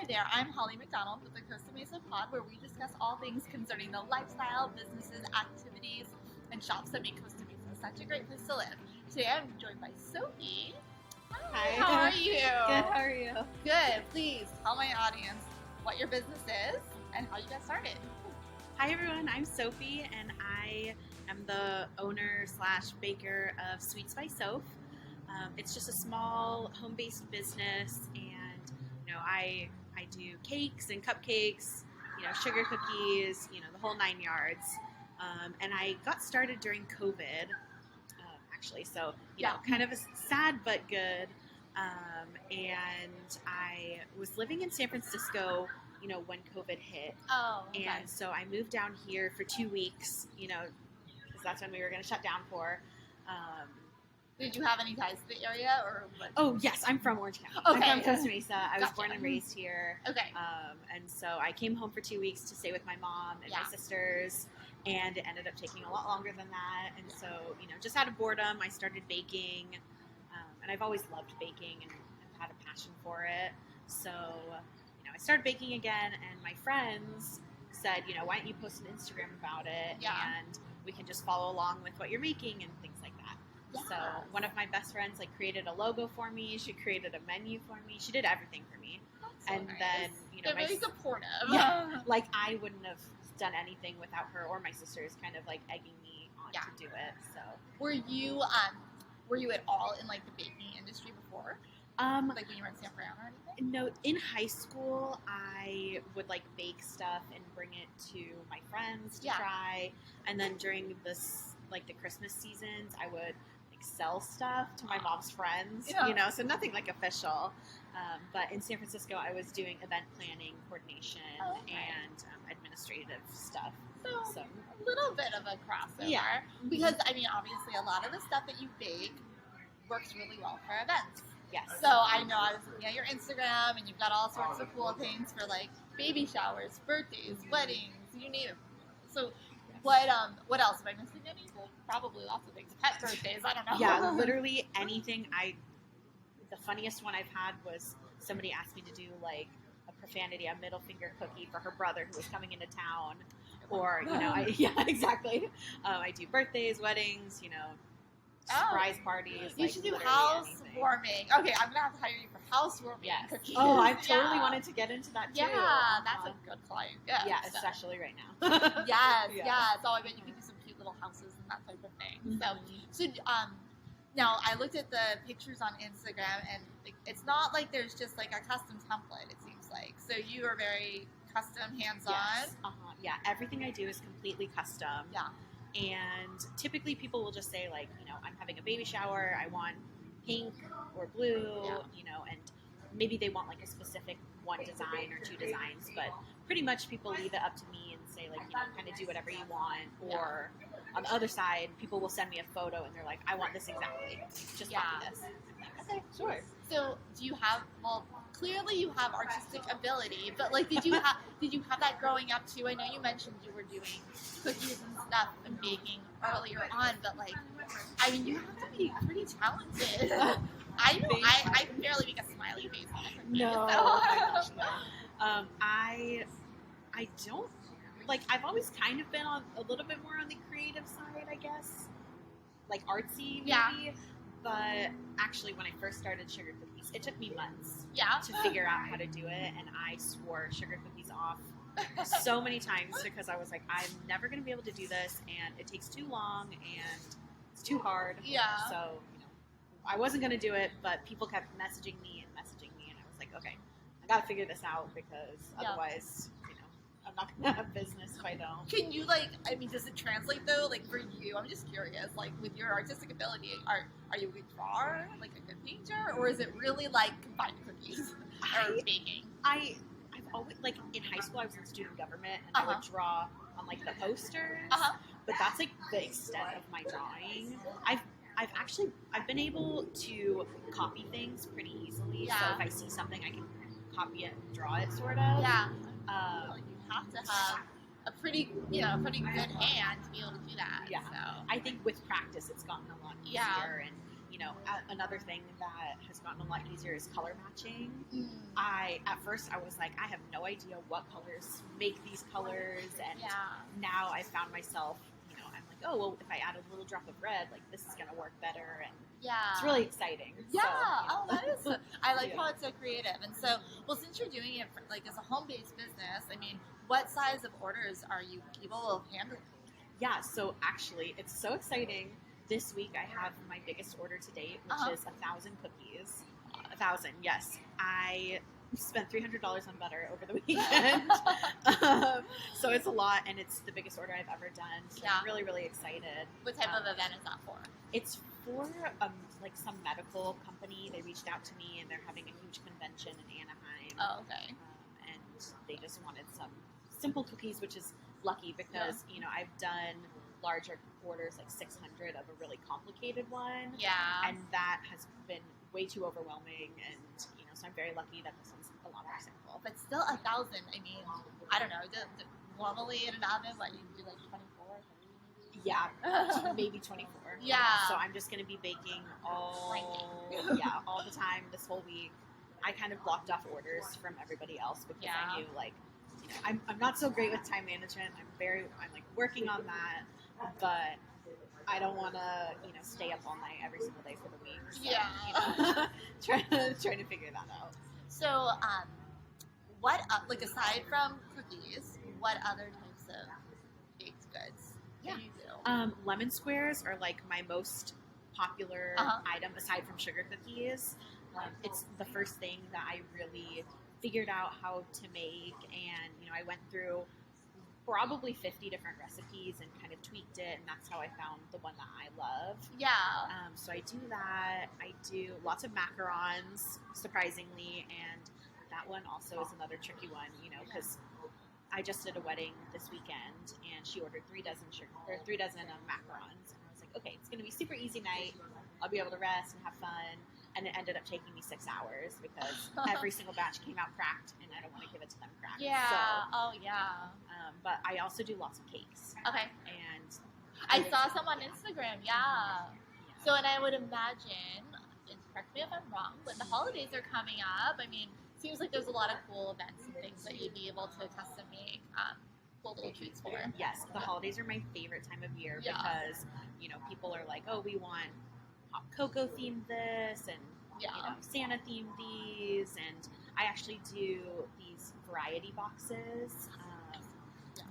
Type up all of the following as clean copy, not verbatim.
Hi there, I'm Holly McDonald with the Costa Mesa Pod, where we discuss all things concerning the lifestyle, businesses, activities, and shops that make Costa Mesa such a great place to live. Today I'm joined by Sophie. Hi, how are you? Good, how are you? Good. Please tell my audience what your business is and how you got started. Hi everyone, I'm Sophie and I am the owner / baker of Sweets by Sophh. It's just a small home-based business, and I do cakes and cupcakes, sugar cookies, the whole 9 yards. And I got started during COVID, actually, so kind of a sad but good. And I was living in San Francisco, when COVID hit. Oh, okay. And so I moved down here for 2 weeks, because that's when we were going to shut down for. Did you have any ties to the area, or what? Oh, yes, I'm from Orange County. Okay. I'm from Costa Mesa. I was Gotcha. born and raised here. Okay. And so I came home for 2 weeks to stay with my mom and my sisters, and it ended up taking a lot longer than that. And so, just out of boredom, I started baking, and I've always loved baking and I've had a passion for it. So, I started baking again, and my friends said, why don't you post an Instagram about it, and we can just follow along with what you're making and things like that. Yes. So one of my best friends created a logo for me. She created a menu for me. She did everything for me. That's so And nice. then, They're really supportive. Yeah, I wouldn't have done anything without her or my sisters kind of egging me on to do it. So Were you at all in the baking industry before? When you were in San Fran or anything? No, in high school I would bake stuff and bring it to my friends to try. And then during this the Christmas seasons, I would sell stuff to my mom's friends, so nothing official. But in San Francisco, I was doing event planning, coordination, and administrative stuff. So a little bit of a crossover. Yeah. Because, obviously a lot of the stuff that you bake works really well for events. Yes. So I know I was looking at your Instagram, and you've got all sorts of cool things for baby showers, birthdays, weddings, you name it. So what else? Am I missing anything? Probably lots of things. Pet birthdays, I don't know. Yeah, literally anything. The funniest one I've had was somebody asked me to do a profanity, a middle finger cookie for her brother who was coming into town. Or, exactly. I do birthdays, weddings, surprise parties. You should do literally housewarming. Okay, I'm going to have to hire you for housewarming cookies. Oh, I've totally wanted to get into that too. Yeah, that's a good client. Yeah, so. especially right now. Yes. So I bet you can do some cute little houses and that type of thing. So now I looked at the pictures on Instagram, and it's not there's just a custom template, it seems like. So you are very custom, hands-on. Yes. Yeah, everything I do is completely custom. Yeah. And typically people will just say I'm having a baby shower, I want pink or blue, and maybe they want a specific one design or two designs, but pretty much people leave it up to me and say kind of do whatever you want. Or on the other side, people will send me a photo and they're like, I want this exactly, just copy this. Okay, sure. So do you have, clearly you have artistic ability, but did you have that growing up too? I know you mentioned you were doing cookies and stuff and baking earlier on, but you have to be pretty talented. I can barely make a smiley face on a cookie. No, So. oh my gosh, no. I don't I've always kind of been on a little bit more on the creative side, I guess, artsy maybe. Yeah. But actually, when I first started sugar cookies, it took me months Yeah. to figure out how to do it, and I swore sugar cookies off so many times because I was like, I'm never going to be able to do this, and it takes too long, and it's too hard. Yeah. So, I wasn't going to do it, but people kept messaging me, and I was like, okay, I got to figure this out because otherwise, I'm not going to have business if I don't. Can you does it translate though? For you, I'm just curious. With your artistic ability, are you a good drawer, a good painter, or is it really confined to cookies or baking? I've always in high school I was in student government, and I would draw on the posters. But that's the extent of my drawing. I've been able to copy things pretty easily. Yeah. So if I see something, I can copy it and draw it, sort of. Yeah. You have to have a pretty good hand to be able to do that. Yeah. So. I think with practice, it's gotten a lot easier, and Another thing that has gotten a lot easier is color matching. Mm. At first I was like, I have no idea what colors make these colors, and Yeah. now I found myself, I'm like, oh well, if I add a little drop of red, like this is gonna work better, and Yeah. it's really exciting. Yeah. So, Oh, that is. I like Yeah. how it's so creative. And so, well, since you're doing it like as a home-based business, I mean, what size of orders are you able of handling? Yeah, so actually, it's so exciting. This week I have my biggest order to date, which is 1,000 cookies. 1,000, yes. I spent $300 on butter over the weekend. So it's a lot, and it's the biggest order I've ever done. So Yeah. I'm really, really excited. What type of event is that for? It's for like some medical company. They reached out to me, and they're having a huge convention in Anaheim. Oh, okay. And they just wanted some simple cookies, which is lucky because I've done larger orders, like 600 of a really complicated one. Yeah. And that has been way too overwhelming, and so I'm very lucky that this one's a lot more simple. But still 1,000. I mean, I don't know. Normally in an oven, what you do, like 24, 30 maybe? Yeah, maybe 24. Yeah. So I'm just going to be baking all the time this whole week. I kind of blocked off orders from everybody else because I knew, like, I'm not so great with time management. I'm like working on that, but I don't want to, stay up all night every single day for the week. So, trying to figure that out. So, what, like, aside from cookies, what other types of baked goods can you do? Lemon squares are like my most popular item aside from sugar cookies. It's the first thing that I really figured out how to make, and I went through probably 50 different recipes and kind of tweaked it, and that's how I found the one that I love. Yeah. So I do that. I do lots of macarons, surprisingly, and that one also is another tricky one, because I just did a wedding this weekend, and she ordered 3 dozen macarons, and I was like, okay, it's going to be super easy night. I'll be able to rest and have fun. And it ended up taking me 6 hours because every single batch came out cracked, and I don't want to give it to them cracked. Yeah. So, yeah. But I also do lots of cakes. Okay. And I saw some on Instagram. Yeah. So, and I would imagine, and correct me if I'm wrong, but the holidays are coming up. I mean, seems like there's a lot of cool events and things that you'd be able to custom make cool little treats for. Yes, the holidays are my favorite time of year because people are like, oh, we want hot cocoa themed this, and Santa themed these, and I actually do these variety boxes.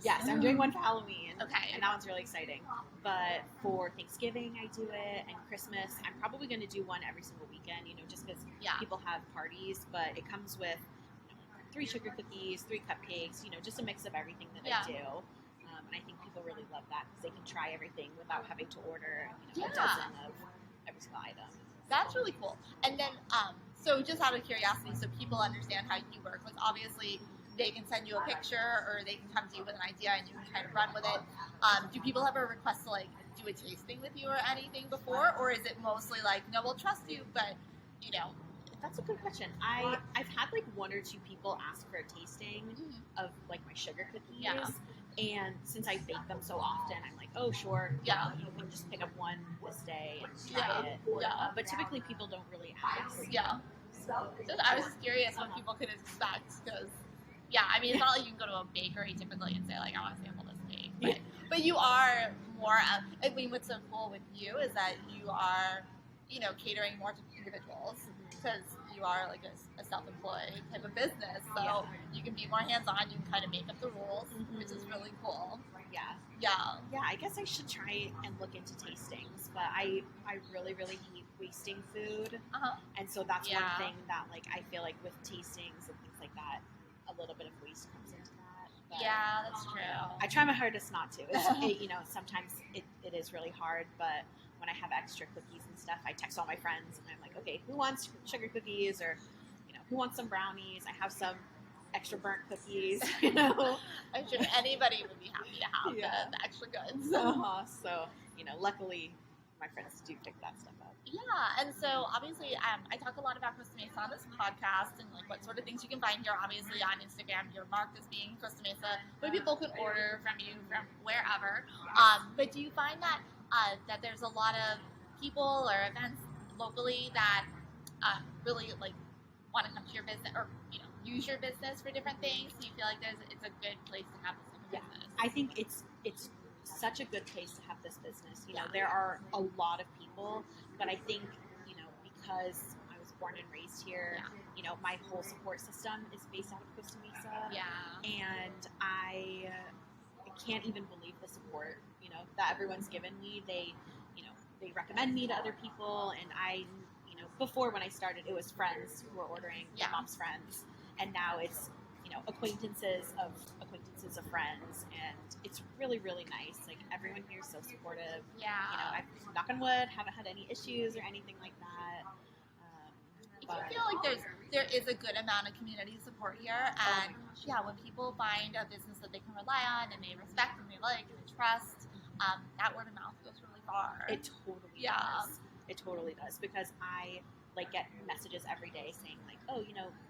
Yes, I'm doing one for Halloween. Okay. And that one's really exciting. But for Thanksgiving, I do it, and Christmas, I'm probably going to do one every single weekend, just because people have parties, but it comes with 3 sugar cookies, 3 cupcakes, just a mix of everything that I do. And I think people really love that because they can try everything without having to order a dozen of every single item. That's really cool. And then, so just out of curiosity, so people understand how you work, like obviously they can send you a picture or they can come to you with an idea and you can kind of run with it. Do people ever request to like do a tasting with you or anything before? Or is it mostly like, no, we'll trust you, but That's a good question. I've had like 1 or 2 people ask for a tasting of like my sugar cookies. Yeah. And since I bake them so often, I'm like, oh, sure. Yeah. You can just pick up one this day and try it. But typically people don't really ask. Yeah. So I was just curious what people could expect because, I mean, it's not like you can go to a bakery typically and say like, I want to sample this cake. But you are more, I mean, what's so cool with you is that you are, catering more to individuals because you are like a self-employed type of business. So you can be more hands-on, you can kind of make up the rules, which is really cool. Yeah, I guess I should try and look into tastings, but I really, really hate wasting food. And so that's one thing that like I feel like with tastings and things like that, a little bit of waste comes into that. But that's true. I try my hardest not to. Sometimes it is really hard, but when I have extra cookies and stuff, I text all my friends and I'm like, okay, who wants sugar cookies, or who wants some brownies? I have some extra burnt cookies. I'm sure anybody would be happy to have the extra goods. So luckily my friends do pick that stuff up. And so obviously I talk a lot about Costa Mesa on this podcast and like what sort of things you can find here. Obviously on Instagram you're marked as being Costa Mesa, but people can order from you from wherever. But do you find that that there's a lot of people or events locally that really like want to come to your business or use your business for different things? Do you feel like it's a good place to have this type of business? I think it's such a good place to have this business. You know, Yeah. there are a lot of people, but I think because I was born and raised here, my whole support system is based out of Costa Mesa. Yeah. And I can't even believe the support that everyone's given me. They recommend me to other people, and before when I started, it was friends who were ordering, Yeah. my mom's friends, and now it's acquaintances of friends, and it's really, really nice. Like, everyone here is so supportive. Yeah. I knock on wood, haven't had any issues or anything like that. Do you feel like there is a good amount of community support here? And when people find a business that they can rely on and they respect and they like and they trust, that word of mouth goes really far. It totally does. It totally does, because I get messages every day saying like, oh,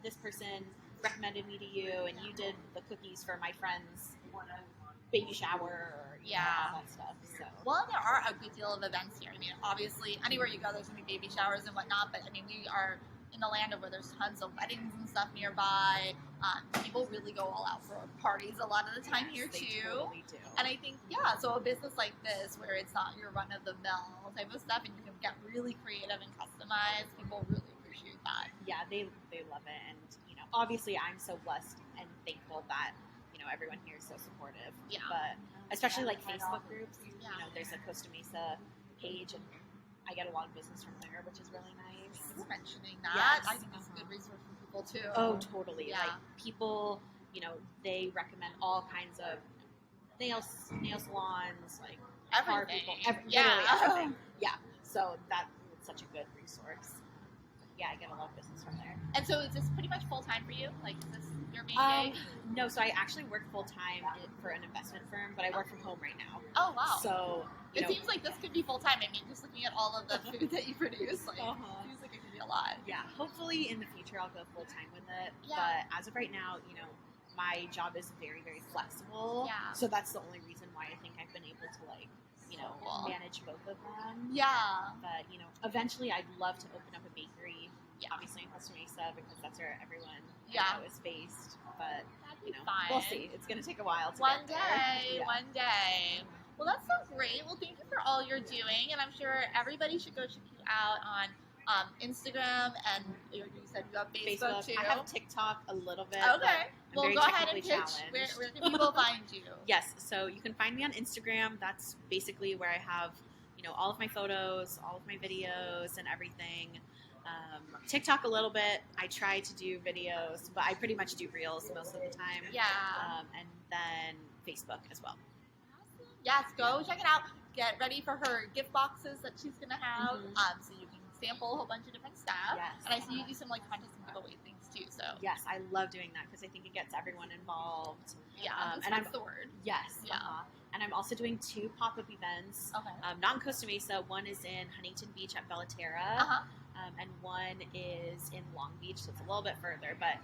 this person recommended me to you, and you did the cookies for my friend's baby shower, or all that stuff. So Well, there are a good deal of events here. I mean, obviously, anywhere you go, there's going to be baby showers and whatnot. But I mean, we are in the land of where there's tons of weddings and stuff nearby. People really go all out for parties a lot of the time here they too. totally do. And I think, so a business like this, where it's not your run-of-the-mill type of stuff, and you can get really creative and customized, people really appreciate that. Yeah, they love it, and obviously, I'm so blessed and thankful that everyone here is so supportive. Yeah. But especially like Facebook groups, Yeah. There's a Costa Mesa page, and I get a lot of business from there, which is really nice. Thanks for mentioning that. Yes. I think it's a good resource for people too. Oh, totally. Yeah. Like, people, they recommend all kinds of nail salons, like car Everything. people, literally Yeah. everything. Yeah. So that's such a good resource. Yeah, I get a lot of business from there. And so is this pretty much full time for you? Like, is this your main gig? No, so I actually work full time for an investment firm, but I work from home right now. Oh, wow. So It seems like this could be full time. I mean, just looking at all of the food that you produce, like, it seems like it could be a lot. Yeah, hopefully in the future I'll go full time with it. Yeah. But as of right now, my job is very, very flexible. Yeah. So that's the only reason why I think I've been able to Cool. manage both of them. Yeah. But eventually I'd love to open up a bakery. Yeah. Obviously in Costa Mesa, because that's where everyone is based. But That'd be we'll see. It's gonna take a while to One get there. day, Yeah. one day. Well, that's so great. Well, thank you for all you're doing, and I'm sure everybody should go check you out on Instagram, and you said you have Facebook too. I have TikTok a little bit. Okay. but I'm Well, very go ahead and technically pitch. challenged. Where can people find you? Yes, so you can find me on Instagram. That's basically where I have, all of my photos, all of my videos, and everything. TikTok a little bit. I try to do videos, but I pretty much do reels most of the time. Yeah. And then Facebook as well. Awesome. Yes, go check it out. Get ready for her gift boxes that she's gonna have. Mhm. So you can sample a whole bunch of different stuff. Yes. And I see you do some like contest and giveaway things too. So Yes, I love doing that because I think it gets everyone involved. yeah, and that's the word. Yes. Yeah. And I'm also doing 2 pop-up events. Okay. Not in Costa Mesa. One is in Huntington Beach at Bellaterra. Uh-huh. And one is in Long Beach, so it's a little bit further, but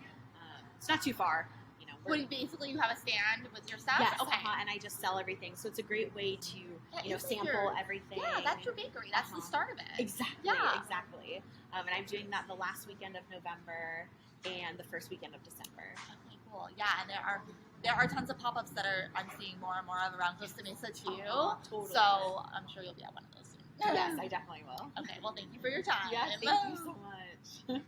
it's not too far. Basically you have a stand with your stuff? Yes, Okay. and I just sell everything, so it's a great way to Yeah, it's sample your- everything. Yeah, that's your bakery. That's the start of it. Exactly. Yeah. Exactly. And I'm doing that the last weekend of November and the first weekend of December. Okay, cool. Yeah, and there are tons of pop-ups that I'm seeing more and more of around Costa Mesa too. Totally. So I'm sure you'll be at one of those soon. Yes, I definitely will. Okay, well, thank you for your time. Yeah, thank you so much.